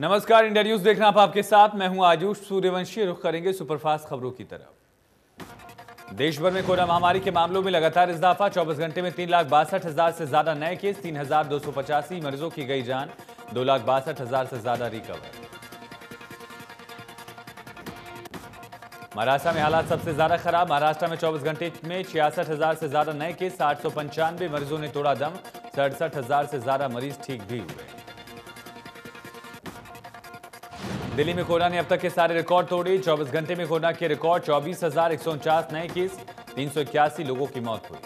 नमस्कार, India news देखना आप आपके साथ। मैं हूं आयुष सूर्यवंशी। रुख करेंगे सुपरफास्ट खबरों की तरफ। देश भर में कोरोना महामारी के मामलों में लगातार इजाफा। 24 घंटे में 3,62,000 से ज्यादा नए केस, 3,285 मरीजों की गई जान, 2,62,000 से ज्यादा रिकवर। महाराष्ट्र में हालात सबसे ज्यादा खराब। महाराष्ट्र में 24 घंटे में 66,000 से ज्यादा नए केस, 895 मरीजों ने तोड़ा दम, 67,000 से ज्यादा मरीज ठीक भी हुए। दिल्ली में कोरोना ने अब तक के सारे रिकॉर्ड तोड़े। 24 घंटे में कोरोना के रिकॉर्ड 24,149 नए केस, 381 लोगों की मौत हुई।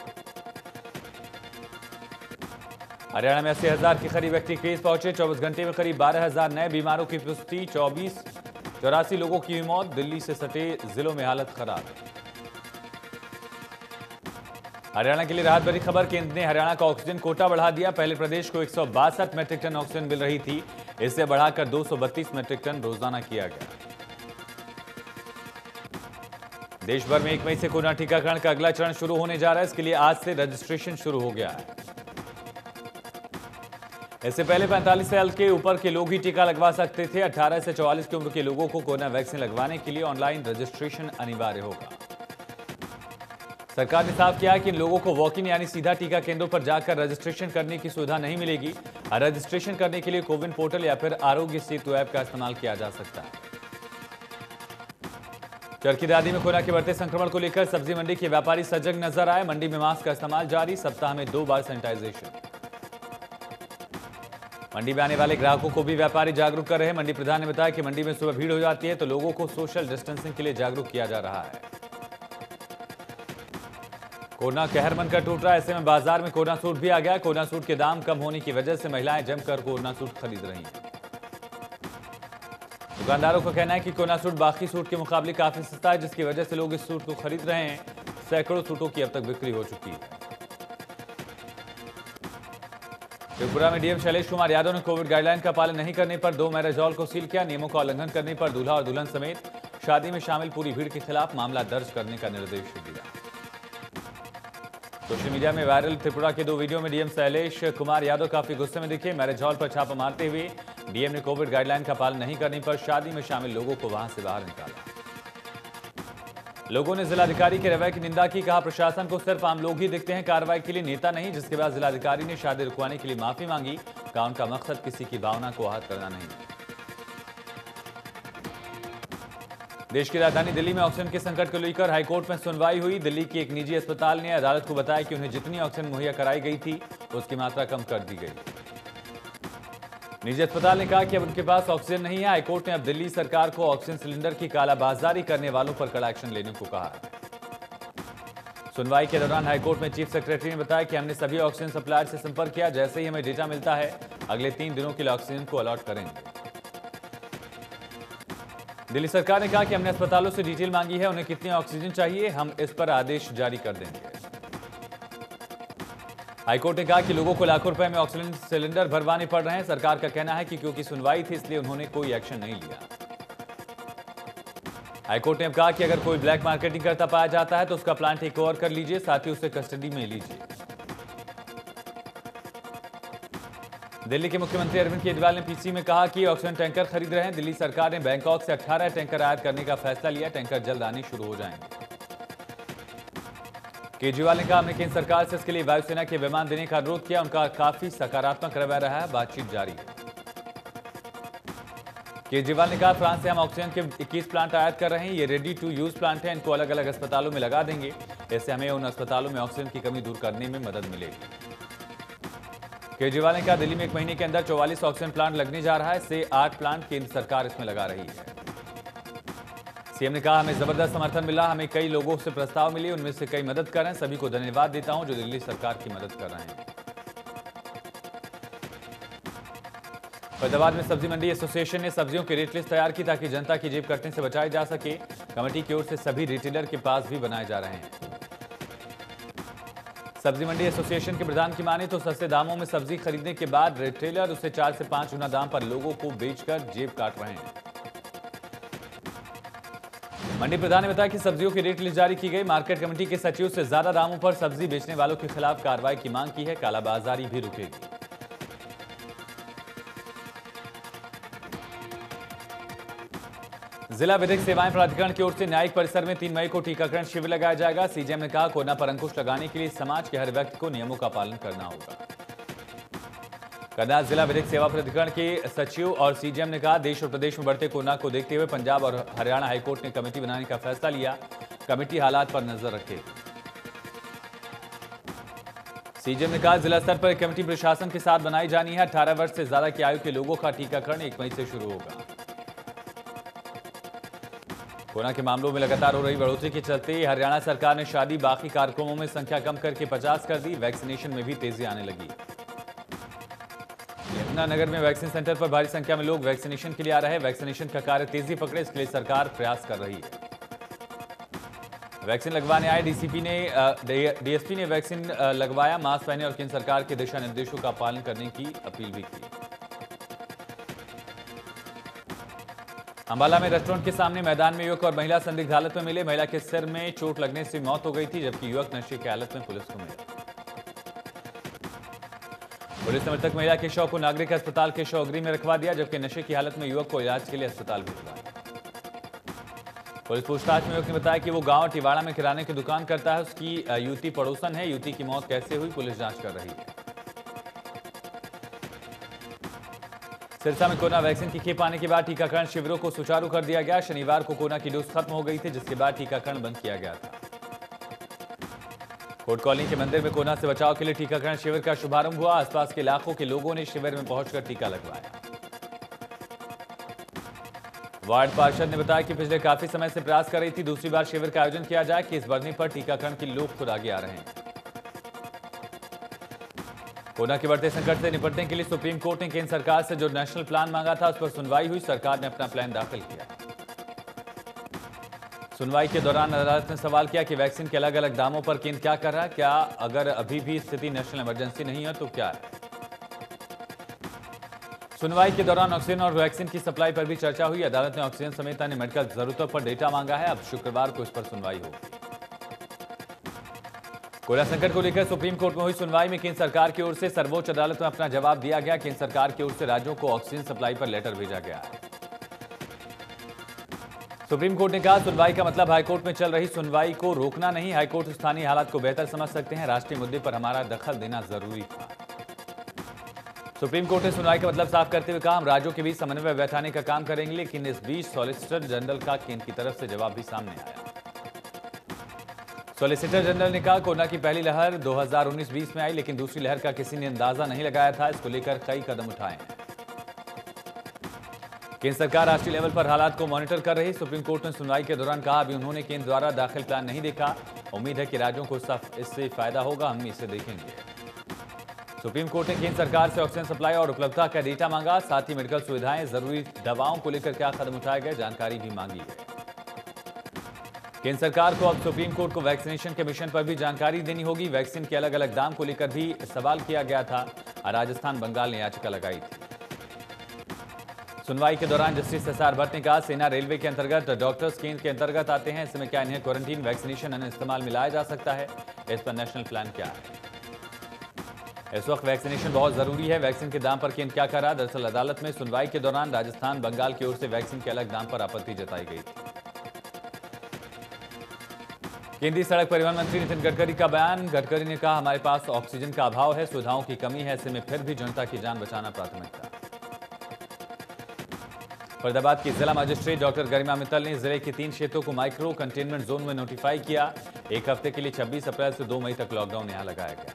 हरियाणा में 80,000 के करीब एक्टिव केस पहुंचे। 24 घंटे में करीब 12,000 नए बीमारों की पुष्टि, 84 लोगों की हुई मौत। दिल्ली से सटे जिलों में हालत खराब। हरियाणा के लिए राहत भरी खबर। केंद्र ने हरियाणा का ऑक्सीजन कोटा बढ़ा दिया। पहले प्रदेश को 162 मेट्रिक टन ऑक्सीजन मिल रही थी, इससे बढ़ाकर 232 मेट्रिक टन रोजाना किया गया। देश भर में 1 मई से कोरोना टीकाकरण का अगला चरण शुरू होने जा रहा है। इसके लिए आज से रजिस्ट्रेशन शुरू हो गया है। इससे पहले 45 साल के ऊपर के लोग ही टीका लगवा सकते थे। 18 से 44 की उम्र के लोगों को कोरोना वैक्सीन लगवाने के लिए ऑनलाइन रजिस्ट्रेशन अनिवार्य होगा। सरकार ने साफ किया है कि इन लोगों को वॉक इन यानी सीधा टीका केंद्रों पर जाकर रजिस्ट्रेशन करने की सुविधा नहीं मिलेगी। रजिस्ट्रेशन करने के लिए कोविन पोर्टल या फिर आरोग्य सेतु ऐप का इस्तेमाल किया जा सकता है। चरखी दादी में कोरोना के बढ़ते संक्रमण को लेकर सब्जी मंडी के व्यापारी सजग नजर आए। मंडी में मास्क का इस्तेमाल जारी, सप्ताह में 2 बार सैनिटाइजेशन। मंडी में आने वाले ग्राहकों को भी व्यापारी जागरूक कर रहे हैं। मंडी प्रधान ने बताया कि मंडी में सुबह भीड़ हो जाती है तो लोगों को सोशल डिस्टेंसिंग के लिए जागरूक किया जा रहा है। कोरोना कहर बनकर टूट रहा है, ऐसे में बाजार में कोरोना सूट भी आ गया। कोरोना सूट के दाम कम होने की वजह से महिलाएं जमकर कोरोना सूट खरीद रही हैं। दुकानदारों का कहना है कि कोरोना सूट बाकी सूट के मुकाबले काफी सस्ता है, जिसकी वजह से लोग इस सूट को खरीद रहे हैं। सैकड़ों सूटों की अब तक बिक्री हो चुकी है। त्रिपुरा में डीएम शैलेश कुमार यादव ने कोविड गाइडलाइन का पालन नहीं करने पर 2 मैरिज हॉल को सील किया। नियमों का उल्लंघन करने पर दूल्हा और दुल्हन समेत शादी में शामिल पूरी भीड़ के खिलाफ मामला दर्ज करने का निर्देश दिया। सोशल मीडिया में वायरल त्रिपुरा के 2 वीडियो में डीएम शैलेश कुमार यादव काफी गुस्से में दिखे। मैरिज हॉल पर छापा मारते हुए डीएम ने कोविड गाइडलाइन का पालन नहीं करने पर शादी में शामिल लोगों को वहां से बाहर निकाला। लोगों ने जिलाधिकारी के रवैये की निंदा की। कहा, प्रशासन को सिर्फ आम लोग ही दिखते हैं, कार्रवाई के लिए नेता नहीं। जिसके बाद जिलाधिकारी ने शादी रुकवाने के लिए माफी मांगी। कहा, उनका मकसद किसी की भावना को आहत करना नहीं। देश की राजधानी दिल्ली में ऑक्सीजन के संकट को लेकर हाईकोर्ट में सुनवाई हुई। दिल्ली की एक निजी अस्पताल ने अदालत को बताया कि उन्हें जितनी ऑक्सीजन मुहैया कराई गई थी उसकी मात्रा कम कर दी गई। निजी अस्पताल ने कहा कि अब उनके पास ऑक्सीजन नहीं है। हाईकोर्ट ने अब दिल्ली सरकार को ऑक्सीजन सिलेंडर की कालाबाजारी करने वालों पर कड़ा एक्शन लेने को कहा। सुनवाई के दौरान हाईकोर्ट में चीफ सेक्रेटरी ने बताया कि हमने सभी ऑक्सीजन सप्लायर से संपर्क किया। जैसे ही हमें डेटा मिलता है अगले 3 दिनों के लिए ऑक्सीजन को अलॉट करेंगे। दिल्ली सरकार ने कहा कि हमने अस्पतालों से डिटेल मांगी है, उन्हें कितनी ऑक्सीजन चाहिए, हम इस पर आदेश जारी कर देंगे। हाईकोर्ट ने कहा कि लोगों को लाखों रुपए में ऑक्सीजन सिलेंडर भरवाने पड़ रहे हैं। सरकार का कहना है कि क्योंकि सुनवाई थी इसलिए उन्होंने कोई एक्शन नहीं लिया। हाईकोर्ट ने अब कहा कि अगर कोई ब्लैक मार्केटिंग करता पाया जाता है तो उसका प्लान टेक ओवर कर लीजिए, साथ ही उसे कस्टडी में लीजिए। दिल्ली के मुख्यमंत्री अरविंद केजरीवाल ने पीसी में कहा कि ऑक्सीजन टैंकर खरीद रहे हैं। दिल्ली सरकार ने बैंकॉक से 18 टैंकर आयात करने का फैसला लिया। टैंकर जल्द आने शुरू हो जाएंगे। केजरीवाल ने कहा, हमने केंद्र सरकार से इसके लिए वायुसेना के विमान देने का अनुरोध किया। उनका काफी सकारात्मक रवैया रहा है, बातचीत जारी है। केजरीवाल ने कहा, फ्रांस से हम ऑक्सीजन के 21 प्लांट आयात कर रहे हैं। ये रेडी टू यूज प्लांट है, इनको अलग अलग अस्पतालों में लगा देंगे। इससे हमें उन अस्पतालों में ऑक्सीजन की कमी दूर करने में मदद मिलेगी। केजरीवाल ने कहा, दिल्ली में 1 महीने के अंदर 44 ऑक्सीजन प्लांट लगने जा रहा है। से 8 प्लांट केंद्र सरकार इसमें लगा रही है। सीएम ने कहा, हमें जबरदस्त समर्थन मिला। हमें कई लोगों से प्रस्ताव मिले, उनमें से कई मदद कर रहे हैं। सभी को धन्यवाद देता हूं जो दिल्ली सरकार की मदद कर रहे हैं। फैजाबाद में सब्जी मंडी एसोसिएशन ने सब्जियों की रेट लिस्ट तैयार की ताकि जनता की जेब कटने से बचाई जा सके। कमेटी की ओर से सभी रिटेलर के पास भी बनाए जा रहे हैं। सब्जी मंडी एसोसिएशन के प्रधान की माने तो सस्ते दामों में सब्जी खरीदने के बाद रिटेलर उसे 4 से 5 गुना दाम पर लोगों को बेचकर जेब काट रहे हैं। मंडी प्रधान ने बताया कि सब्जियों की रेट लिस्ट जारी की गई। मार्केट कमेटी के सचिव से ज्यादा दामों पर सब्जी बेचने वालों के खिलाफ कार्रवाई की मांग की है। कालाबाजारी भी रुकेगी। जिला विधिक सेवाएं प्राधिकरण की ओर से न्यायिक परिसर में 3 मई को टीकाकरण शिविर लगाया जाएगा। सीजीएम ने कहा, कोरोना पर अंकुश लगाने के लिए समाज के हर व्यक्ति को नियमों का पालन करना होगा। करनाल जिला विधिक सेवा प्राधिकरण के सचिव और सीजीएम ने कहा, देश और प्रदेश में बढ़ते कोरोना को देखते हुए पंजाब और हरियाणा हाईकोर्ट ने कमेटी बनाने का फैसला लिया। कमेटी हालात पर नजर रखेगी। सीजीएम ने कहा, जिला स्तर पर एक कमेटी प्रशासन के साथ बनाई जानी है। 18 वर्ष से ज्यादा की आयु के लोगों का टीकाकरण 1 मई से शुरू होगा। कोरोना के मामलों में लगातार हो रही बढ़ोतरी के चलते हरियाणा सरकार ने शादी बाकी कार्यक्रमों में संख्या कम करके 50 कर दी। वैक्सीनेशन में भी तेजी आने लगी। यमुनानगर में वैक्सीन सेंटर पर भारी संख्या में लोग वैक्सीनेशन के लिए आ रहे हैं। वैक्सीनेशन का कार्य तेजी पकड़े, इसके लिए सरकार प्रयास कर रही है। वैक्सीन लगवाने आए डीएसपी ने वैक्सीन लगवाया। मास्क पहने और केंद्र सरकार के दिशा निर्देशों का पालन करने की अपील भी की। अंबाला में रेस्टोरेंट के सामने मैदान में युवक और महिला संदिग्ध हालत में मिले। महिला के सिर में चोट लगने से मौत हो गई थी, जबकि युवक नशे की हालत में पुलिस को मिला। पुलिस ने मृतक महिला के शव को नागरिक अस्पताल के शवगृह में रखवा दिया, जबकि नशे की हालत में युवक को इलाज के लिए अस्पताल भिजवाया। पुलिस पूछताछ में युवक ने बताया कि वो गांव टिवाड़ा में किराने की दुकान करता है। उसकी युवती पड़ोसन है। युवती की मौत कैसे हुई, पुलिस जांच कर रही है। सिरसा में कोरोना वैक्सीन की खेप आने के बाद टीकाकरण शिविरों को सुचारू कर दिया गया। शनिवार को कोरोना की डोज खत्म हो गई थी, जिसके बाद टीकाकरण बंद किया गया था। कोर्ट कॉलोनी के मंदिर में कोरोना से बचाव के लिए टीकाकरण शिविर का शुभारंभ हुआ। आसपास के इलाकों के लोगों ने शिविर में पहुंचकर टीका लगवाया। वार्ड पार्षद ने बताया कि पिछले काफी समय से प्रयास कर रही थी दूसरी बार शिविर का आयोजन किया जाए। केस बढ़ने पर टीकाकरण के लोग खुद आगे आ रहे हैं। कोरोना के बढ़ते संकट से निपटने के लिए सुप्रीम कोर्ट ने केंद्र सरकार से जो नेशनल प्लान मांगा था, उस पर सुनवाई हुई। सरकार ने अपना प्लान दाखिल किया। सुनवाई के दौरान अदालत ने सवाल किया कि वैक्सीन के अलग अलग दामों पर केंद्र क्या कर रहा है। क्या अगर अभी भी स्थिति नेशनल इमरजेंसी नहीं है तो क्या है। सुनवाई के दौरान ऑक्सीजन और वैक्सीन की सप्लाई पर भी चर्चा हुई। अदालत ने ऑक्सीजन समेत अन्य मेडिकल जरूरतों पर डेटा मांगा है। अब शुक्रवार को इस पर सुनवाई होगी। कोरोना संकट को लेकर सुप्रीम कोर्ट में हुई सुनवाई में केंद्र सरकार की ओर से सर्वोच्च अदालत में अपना जवाब दिया गया। केंद्र सरकार की ओर से राज्यों को ऑक्सीजन सप्लाई पर लेटर भेजा गया है। सुप्रीम कोर्ट ने कहा, सुनवाई का मतलब हाईकोर्ट में चल रही सुनवाई को रोकना नहीं। हाईकोर्ट स्थानीय हालात को बेहतर समझ सकते हैं। राष्ट्रीय मुद्दे पर हमारा दखल देना जरूरी था। सुप्रीम कोर्ट ने सुनवाई का मतलब साफ करते हुए कहा, हम राज्यों के बीच समन्वय बैठाने का काम करेंगे। लेकिन इस बीच सॉलिसिटर जनरल का केंद्र की तरफ से जवाब भी सामने आया। सॉलिसिटर जनरल ने कहा, कोरोना की पहली लहर 2019-20 में आई, लेकिन दूसरी लहर का किसी ने अंदाजा नहीं लगाया था। इसको लेकर कई कदम उठाए हैं। केंद्र सरकार राष्ट्रीय लेवल पर हालात को मॉनिटर कर रही। सुप्रीम कोर्ट ने सुनवाई के दौरान कहा, अभी उन्होंने केंद्र द्वारा दाखिल प्लान नहीं देखा। उम्मीद है कि राज्यों को इससे फायदा होगा। हम इसे देखेंगे। सुप्रीम कोर्ट ने केंद्र सरकार से ऑक्सीजन सप्लाई और उपलब्धता का डेटा मांगा। साथ ही मेडिकल सुविधाएं, जरूरी दवाओं को लेकर क्या कदम उठाए गए, जानकारी भी मांगी है। केंद्र सरकार को अब सुप्रीम कोर्ट को वैक्सीनेशन के मिशन पर भी जानकारी देनी होगी। वैक्सीन के अलग अलग दाम को लेकर भी सवाल किया गया था। राजस्थान, बंगाल ने याचिका लगाई थी। सुनवाई के दौरान जस्टिस एसआर भट्ट ने कहा, सेना, रेलवे के अंतर्गत डॉक्टर्स केंद्र के अंतर्गत आते हैं। इसमें क्या इन्हें क्वारंटीन, वैक्सीनेशन अन्य इस्तेमाल में लाया जा सकता है? इस पर नेशनल प्लान क्या है? इस वक्त वैक्सीनेशन बहुत जरूरी है। वैक्सीन के दाम पर केंद्र क्या कर रहा? दरअसल अदालत में सुनवाई के दौरान राजस्थान, बंगाल की ओर से वैक्सीन के अलग दाम पर आपत्ति जताई गई थी। केंद्रीय सड़क परिवहन मंत्री नितिन गडकरी का बयान। गडकरी ने कहा, हमारे पास ऑक्सीजन का अभाव है, सुविधाओं की कमी है। ऐसे में फिर भी जनता की जान बचाना प्राथमिकता। फरीदाबाद की जिला मजिस्ट्रेट डॉक्टर गरिमा मित्तल ने जिले के 3 क्षेत्रों को माइक्रो कंटेनमेंट जोन में नोटिफाई किया। एक हफ्ते के लिए 26 अप्रैल से 2 मई तक लॉकडाउन यहां लगाया गया।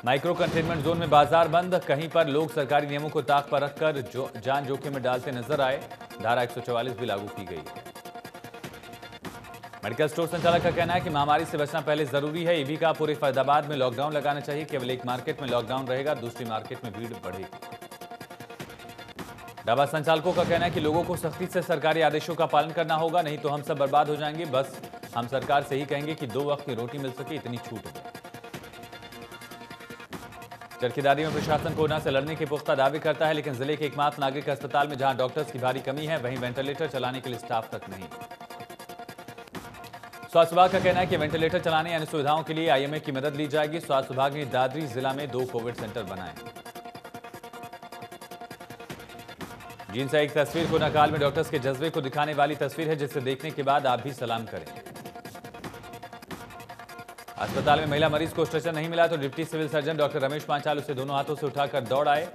माइक्रो कंटेनमेंट जोन में बाजार बंद। कहीं पर लोग सरकारी नियमों को ताक पर रखकर जान जोखिम में डालते नजर आए। धारा 144 भी लागू की गई है। मेडिकल स्टोर संचालक का कहना है कि महामारी से बचना पहले जरूरी है। ये भी कहा, पूरे फरीदाबाद में लॉकडाउन लगाना चाहिए। केवल एक मार्केट में लॉकडाउन रहेगा, दूसरी मार्केट में भीड़ बढ़ेगी। ढाबा संचालकों का कहना है कि लोगों को सख्ती से सरकारी आदेशों का पालन करना होगा, नहीं तो हम सब बर्बाद हो जाएंगे। बस हम सरकार से ही कहेंगे कि 2 वक्त की रोटी मिल सके, इतनी छूट है। चरखीदारी में प्रशासन कोरोना से लड़ने के पुख्ता दावे करता है, लेकिन जिले के एकमात्र नागरिक अस्पताल में जहां डॉक्टर्स की भारी कमी है, वहीं वेंटिलेटर चलाने के लिए स्टाफ तक नहीं। स्वास्थ्य विभाग का कहना है कि वेंटिलेटर चलाने यानी सुविधाओं के लिए आईएमए की मदद ली जाएगी। स्वास्थ्य विभाग ने दादरी जिला में 2 कोविड सेंटर बनाए। जीन से एक तस्वीर कोरोना काल में डॉक्टर्स के जज्बे को दिखाने वाली तस्वीर है, जिसे देखने के बाद आप भी सलाम करें। अस्पताल में महिला मरीज को स्ट्रेचर नहीं मिला तो deputy civil surgeon doctor Ramesh Panchal उसे दोनों हाथों से उठाकर दौड़ आए।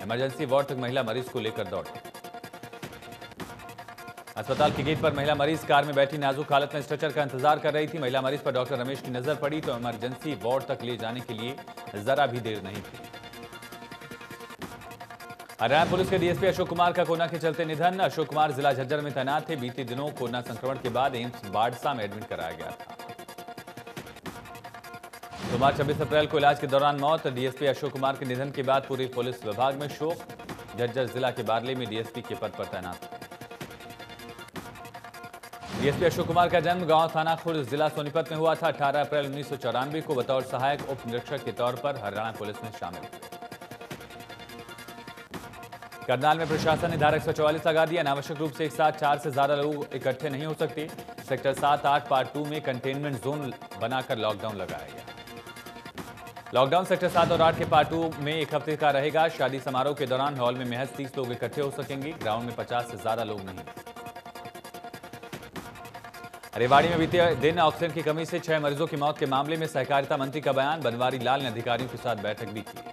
इमरजेंसी वार्ड तक महिला मरीज को लेकर दौड़े। अस्पताल के गेट पर महिला मरीज कार में बैठी नाजुक हालत में स्ट्रेचर का इंतजार कर रही थी। महिला मरीज पर डॉक्टर रमेश की नजर पड़ी तो इमरजेंसी वार्ड तक ले जाने के लिए जरा भी देर नहीं की। हरियाणा पुलिस के डीएसपी अशोक कुमार का कोरोना के चलते निधन। अशोक कुमार जिला झज्जर में तैनात थे। बीते दिनों कोरोना संक्रमण के बाद एम्स बाड़सा में एडमिट कराया गया था। सोमवार 26 अप्रैल को इलाज के दौरान मौत। डीएसपी अशोक कुमार के निधन के बाद पूरे पुलिस विभाग में शोक। झज्जर जिला के बारले में डीएसपी के पद पर तैनात थे। डीएसपी अशोक कुमार का जन्म गांव थाना खुर्द जिला सोनीपत में हुआ था। 18 अप्रैल 1994 को बतौर सहायक उप निरीक्षक के तौर पर हरियाणा पुलिस में शामिल हुए। करनाल में प्रशासन ने धारा 144 लगा दिया। अनावश्यक रूप से एक साथ 4 से ज्यादा लोग इकट्ठे नहीं हो सकते। सेक्टर 7-8 पार्ट 2 में कंटेनमेंट जोन बनाकर लॉकडाउन लगाया गया। लॉकडाउन सेक्टर 7 और 8 के पार्ट 2 में एक हफ्ते का रहेगा। शादी समारोह के दौरान हॉल में महज 30 लोग इकट्ठे हो सकेंगे। ग्राउंड में 50 से ज्यादा लोग नहीं। रेवाड़ी में बीते दिन ऑक्सीजन की कमी से 6 मरीजों की मौत के मामले में सहकारिता मंत्री का बयान। बनवारी लाल ने अधिकारियों के साथ बैठक भी की।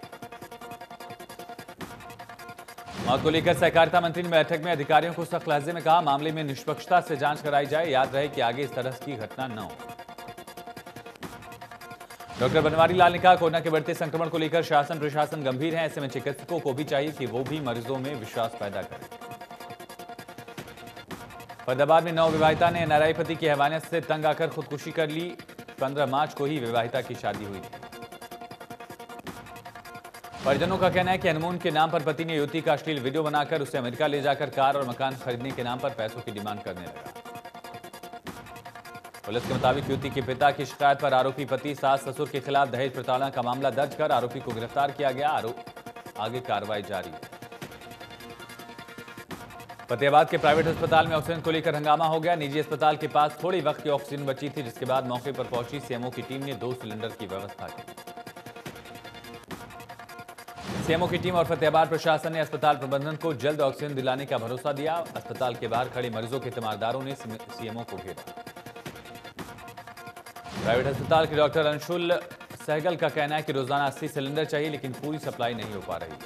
मौत को लेकर सहकारिता मंत्री ने बैठक में अधिकारियों को सख्त लहजे में कहा, मामले में निष्पक्षता से जांच कराई जाए। याद रहे कि आगे इस तरह की घटना न हो। डॉक्टर बनवारी लाल ने कहा, कोरोना के बढ़ते संक्रमण को लेकर शासन प्रशासन गंभीर है। ऐसे में चिकित्सकों को भी चाहिए कि वो भी मरीजों में विश्वास पैदा करें। फरीदाबाद में नवविवाहिता ने एनआरआई पति की हैवानियत से तंग आकर खुदकुशी कर ली। 15 मार्च को ही विवाहिता की शादी हुई थी। परिजनों का कहना है कि हनीमून के नाम पर पति ने युवती का अश्लील वीडियो बनाकर उसे अमेरिका ले जाकर कार और मकान खरीदने के नाम पर पैसों की डिमांड करने लगा। पुलिस के मुताबिक युवती के पिता की शिकायत पर आरोपी पति सास ससुर के खिलाफ दहेज प्रताड़ना का मामला दर्ज कर आरोपी को गिरफ्तार किया गया। आगे कार्रवाई जारी है। फतेहाबाद के प्राइवेट अस्पताल में ऑक्सीजन को लेकर हंगामा हो गया। निजी अस्पताल के पास थोड़ी वक्त की ऑक्सीजन बची थी, जिसके बाद मौके पर पहुंची सीएमओ की टीम ने 2 सिलेंडर की व्यवस्था की। सीएमओ की टीम और फतेहाबाद प्रशासन ने अस्पताल प्रबंधन को जल्द ऑक्सीजन दिलाने का भरोसा दिया। अस्पताल के बाहर खड़े मरीजों के तीमारदारों ने सीएमओ को घेरा। प्राइवेट अस्पताल के डॉक्टर अंशुल सहगल का कहना है कि रोजाना 80 सिलेंडर चाहिए, लेकिन पूरी सप्लाई नहीं हो पा रही है।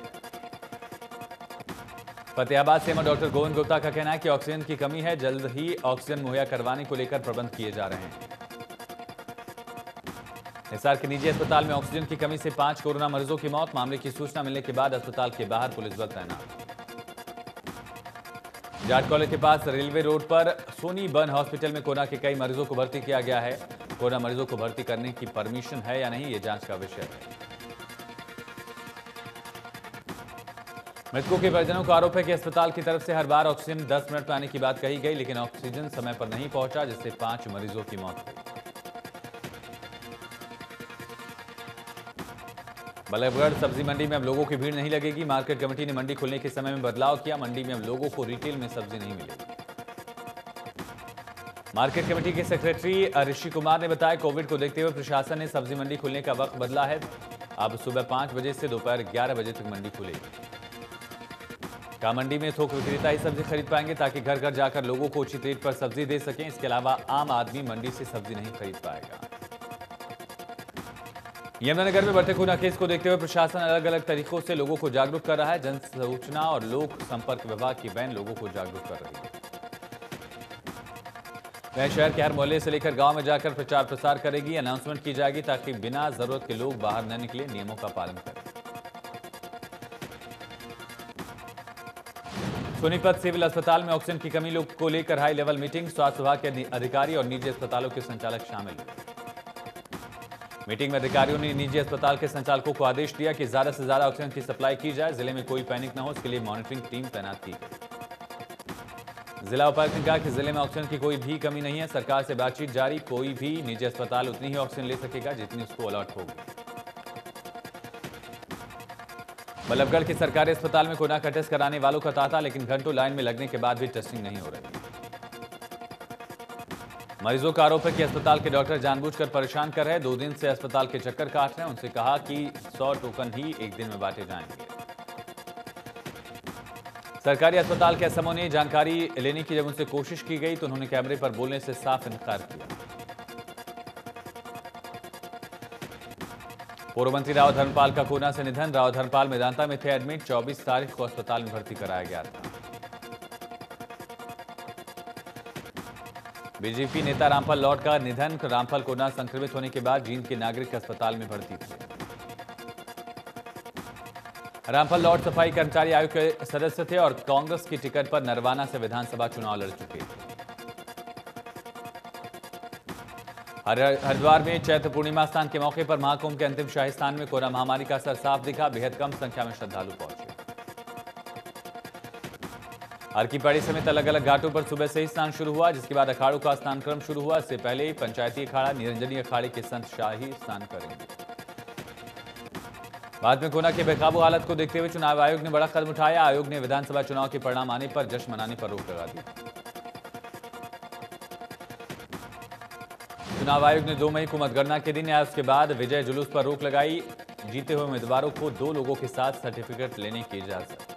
फतेहाबाद सीएमओ डॉक्टर गोविंद गुप्ता का कहना है कि ऑक्सीजन की कमी है। जल्द ही ऑक्सीजन मुहैया करवाने को लेकर प्रबंध किए जा रहे हैं। हिसार के निजी अस्पताल में ऑक्सीजन की कमी से 5 कोरोना मरीजों की मौत। मामले की सूचना मिलने के बाद अस्पताल के बाहर पुलिस बल तैनात। जाट कॉलेज के पास रेलवे रोड पर सोनी बर्न हॉस्पिटल में कोरोना के कई मरीजों को भर्ती किया गया है। कोरोना मरीजों को भर्ती करने की परमिशन है या नहीं, ये जांच का विषय है। मृतकों के परिजनों का आरोप है कि अस्पताल की तरफ से हर बार ऑक्सीजन 10 मिनट में आने की बात कही गई, लेकिन ऑक्सीजन समय पर नहीं पहुंचा, जिससे 5 मरीजों की मौत हुई। बल्लभगढ़ सब्जी मंडी में अब लोगों की भीड़ नहीं लगेगी। मार्केट कमेटी ने मंडी खुलने के समय में बदलाव किया। मंडी में अब लोगों को रिटेल में सब्जी नहीं मिलेगी। मार्केट कमेटी के सेक्रेटरी ऋषि कुमार ने बताया, कोविड को देखते हुए प्रशासन ने सब्जी मंडी खुलने का वक्त बदला है। अब सुबह 5 बजे से दोपहर 11 बजे तक मंडी खुलेगी। कहा, मंडी में थोक विक्रेता ही सब्जी खरीद पाएंगे, ताकि घर घर जाकर लोगों को उचित रेट पर सब्जी दे सकें। इसके अलावा आम आदमी मंडी से सब्जी नहीं खरीद पाएगा। यमुनानगर में बढ़ते कोरोना केस को देखते हुए प्रशासन अलग अलग तरीकों से लोगों को जागरूक कर रहा है। जन सूचना और लोक संपर्क विभाग की वैन लोगों को जागरूक कर रही है। वह शहर के हर मोहल्ले से लेकर गांव में जाकर प्रचार प्रसार करेगी। अनाउंसमेंट की जाएगी ताकि बिना जरूरत के लोग बाहर न निकले, नियमों का पालन करें। सोनीपत सिविल अस्पताल में ऑक्सीजन की कमी को लेकर हाई लेवल मीटिंग। स्वास्थ्य विभाग के अधिकारी और निजी अस्पतालों के संचालक शामिल हुए। मीटिंग में अधिकारियों ने निजी अस्पताल के संचालकों को आदेश दिया कि ज्यादा से ज्यादा ऑक्सीजन की सप्लाई की जाए। जिले में कोई पैनिक न हो, इसके लिए मॉनिटरिंग टीम तैनात की गई। जिला उपायुक्त ने कहा कि जिले में ऑक्सीजन की कोई भी कमी नहीं है। सरकार से बातचीत जारी। कोई भी निजी अस्पताल उतनी ही ऑक्सीजन ले सकेगा जितनी उसको अलॉट होगी। बल्लभगढ़ के सरकारी अस्पताल में कोरोना का टेस्ट कराने वालों का तांता, लेकिन घंटों लाइन में लगने के बाद भी टेस्टिंग नहीं हो रही। मरीजों का आरोप है कि अस्पताल के डॉक्टर जानबूझकर परेशान कर रहे हैं। 2 दिन से अस्पताल के चक्कर काट रहे हैं। उनसे कहा कि 100 टोकन ही एक दिन में बांटे जाएंगे। सरकारी अस्पताल के एसएमओ ने जानकारी लेने की जब उनसे कोशिश की गई तो उन्होंने कैमरे पर बोलने से साफ इनकार किया। पूर्व मंत्री राव धर्मपाल का कोरोना से निधन। राव धर्मपाल मेदांता में थे एडमिट। 24 तारीख को अस्पताल में भर्ती कराया गया था। बीजेपी नेता रामपाल लॉर्ड का निधन। रामपाल कोरोना संक्रमित होने के बाद जींद के नागरिक अस्पताल में भर्ती थे। रामपाल लॉर्ड सफाई कर्मचारी आयोग के सदस्य थे और कांग्रेस की टिकट पर नरवाना से विधानसभा चुनाव लड़ चुके थे। हरिद्वार में चैत्र पूर्णिमा स्नान के मौके पर महाकुंभ के अंतिम शाही स्नान में कोरोना महामारी का असर साफ दिखा। बेहद कम संख्या में श्रद्धालु पहुंचे। हर की पैड़ी समेत अलग अलग घाटों पर सुबह से ही स्नान शुरू हुआ, जिसके बाद अखाड़ों का स्नान क्रम शुरू हुआ। इससे पहले पंचायती अखाड़ा निरंजनी अखाड़े के संत शाही स्नान करेंगे। बाद में कोरोना की बेकाबू हालत को देखते हुए चुनाव आयोग ने बड़ा कदम उठाया। आयोग ने विधानसभा चुनाव के परिणाम आने पर जश्न मनाने पर रोक लगा दी। चुनाव आयोग ने 2 मई को मतगणना के दिन या उसके बाद विजय जुलूस पर रोक लगाई। जीते हुए उम्मीदवारों को 2 लोगों के साथ सर्टिफिकेट लेने की इजाजत।